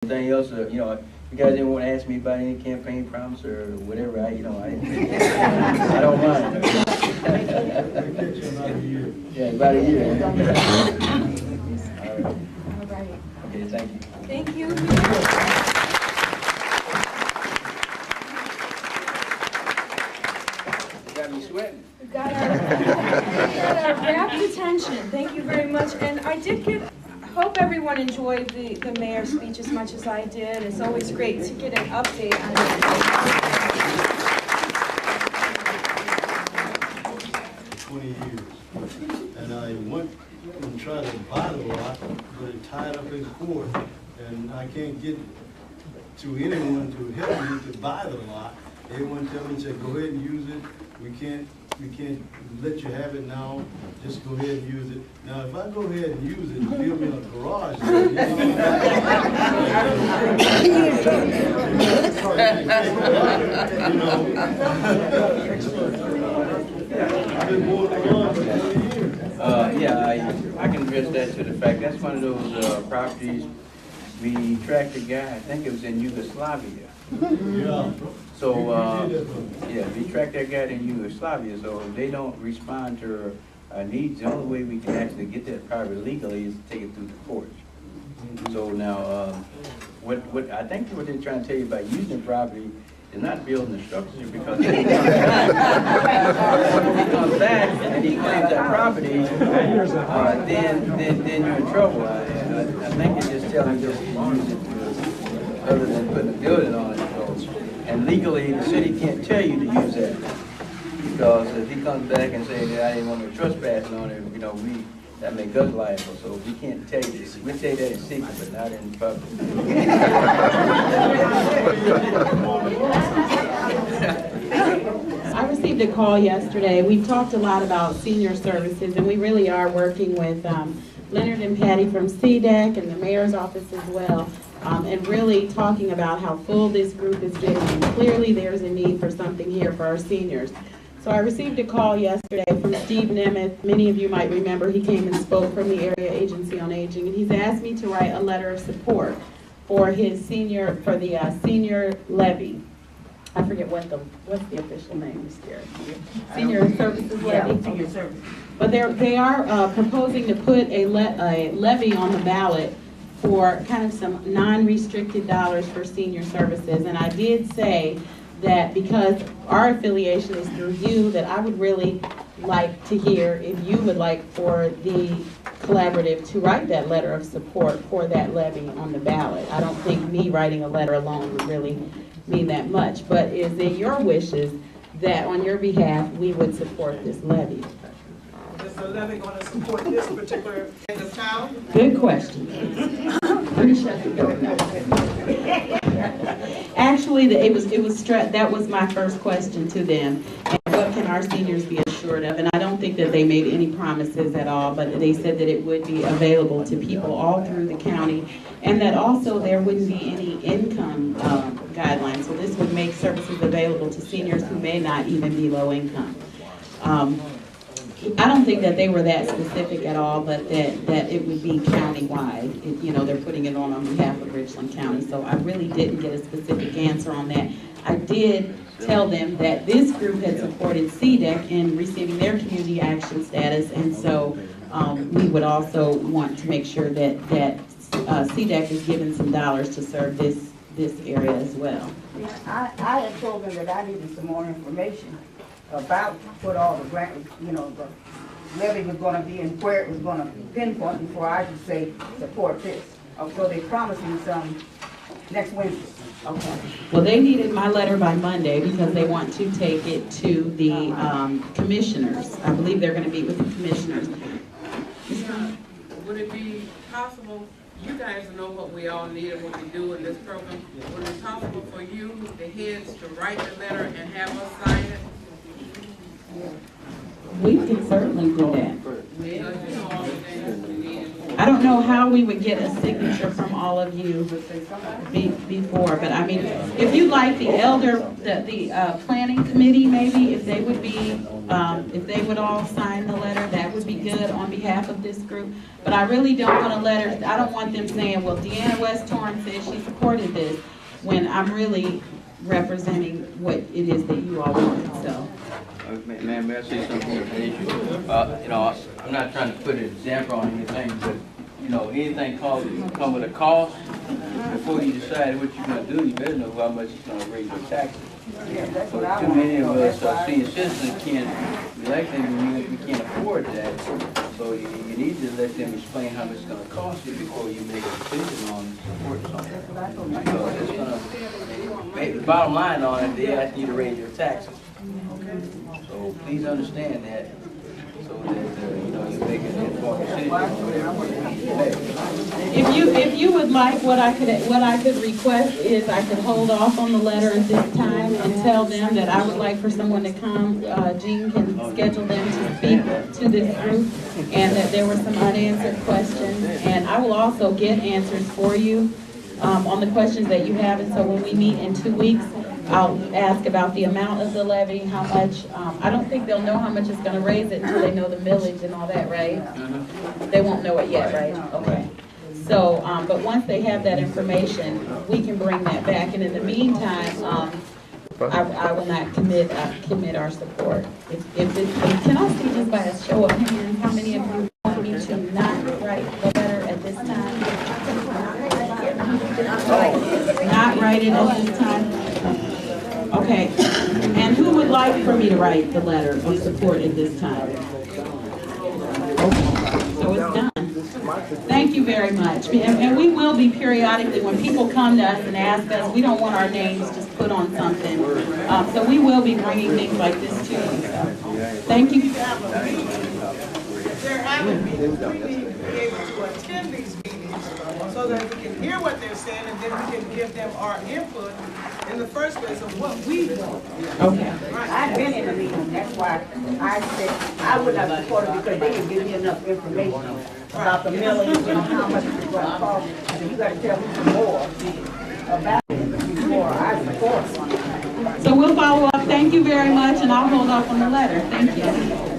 Anything else, you know, if you guys didn't want to ask me about any campaign promise or whatever, I I don't mind. Yeah, about a year. All right. Okay, thank you. Thank you. You got me sweating. We got our rapt attention. Thank you very much. And I did hope everyone enjoyed the mayor's speech as much as I did. It's always great to get an update on it. 20 years. And I went and tried to buy the lot, but it tied up in court. And I can't get to anyone to help me to buy the lot. Everyone tell me, say, go ahead and use it. We can't let you have it now. Just go ahead and use it. Now, if I go ahead and use it and build me a garage, Yeah, I can address that to the fact. That's one of those properties we tracked a guy, I think it was in Yugoslavia. yeah. So, yeah, we tracked that guy in Yugoslavia, so if they don't respond to our needs, the only way we can actually get that property legally is to take it through the courts. So now, what I think what they're trying to tell you about using the property is not building the structure, because when he comes back and he claims that property, then you're in trouble. I think it's just telling just to use it to, other than putting a building on it. So, and legally, the city can't tell you to use that, because if he comes back and says that I didn't want to trespassing on it, you know, that makes us liable. So we can't tell you this. We tell you that in secret, but not in public. I received a call yesterday. We talked a lot about senior services, and we really are working with Leonard and Patty from CDEC and the mayor's office as well, and really talking about how full this group is getting. And clearly there's a need for something here for our seniors. So I received a call yesterday from Steve Nemeth. Many of you might remember he came and spoke from the Area Agency on Aging, and he's asked me to write a letter of support for the senior levy. I forget what's the official name, Ms. Garrett? Senior Services Levy? Senior Services. But they are proposing to put a levy on the ballot for kind of some non-restricted dollars for senior services. And I did say that because our affiliation is through you, that I would really like to hear if you would like for the collaborative to write that letter of support for that levy on the ballot. I don't think me writing a letter alone would really mean that much, but is it your wishes that on your behalf we would support this levy? Is the levy going to support this particular end of town? Good question. Let me shut the door. Actually, that was my first question to them. And what can our seniors be assured of? And I don't think that they made any promises at all, but they said that it would be available to people all through the county, and that also there wouldn't be any income guidelines. So this would make services available to seniors who may not even be low income. I don't think that they were that specific at all, but that it would be countywide. They're putting it on behalf of Richland County, so I really didn't get a specific answer on that. I did tell them that this group had supported CDEC in receiving their community action status, and so we would also want to make sure that CDEC is given some dollars to serve this area as well. I had told them that I needed some more information about what all the grant, the levy was going to be and where it was going to pinpoint before I could say support this. So they promised me some next Wednesday. Okay. Well, they needed my letter by Monday because they want to take it to the commissioners. I believe they're going to meet with the commissioners. Would it be possible, you guys know what we all need and what we do in this program, would it be possible for you, the heads, to write the letter and have us sign it? We can certainly do that. Because you know all the things we need. I don't know how we would get a signature from all of you before, but I mean, if you'd like the planning committee, maybe, if they would be, if they would all sign the letter, that would be good on behalf of this group. But I really don't want a letter, I don't want them saying, well, Deanna West Torrance says she supported this, when I'm really representing what it is that you all want, so. Ma'am, may I say something? You know, I'm not trying to put an example on anything, but, you know, anything come with a cost. Before you decide what you're gonna do, you better know how much it's gonna raise your taxes. Yeah, that's So what I too want many to of know. us, senior citizens, can't elect them, and we can't afford that. So you need to let them explain how much it's gonna cost you before you make a decision on supporting something. So it's gonna make the bottom line on it, they ask you to raise your taxes. So please understand that, so that, you know, you make an informed decision on whatever you make. If you would like, what I could request is I could hold off on the letter at this time and tell them that I would like for someone to come. Jean can schedule them to speak to this group, and that there were some unanswered questions. And I will also get answers for you on the questions that you have. And so when we meet in 2 weeks, I'll ask about the amount of the levy, how much. I don't think they'll know how much it's going to raise it until they know the millage and all that, right? They won't know it yet, right? Okay. So, but once they have that information, we can bring that back. And in the meantime, I will not commit our support. Can I see just by a show of hands how many of you want me to not write the letter at this time? Not write it at this time? Okay. And who would like for me to write the letter of support at this time? Okay. So it's done. Thank you very much. And we will be periodically, when people come to us and ask us, we don't want our names just put on something. So we will be bringing things like this to you. Thank you. If they're having meetings, we need to be able to attend these meetings so that we can hear what they're saying, and then we can give them our input in the first place of what we want. Okay. I've been in a meeting, that's why I said I would not support it, because they didn't give me enough information about the millage and how much it's going to cost. So you got to tell me some more about it before I support something. So we'll follow up. Thank you very much, and I'll hold off on the letter. Thank you.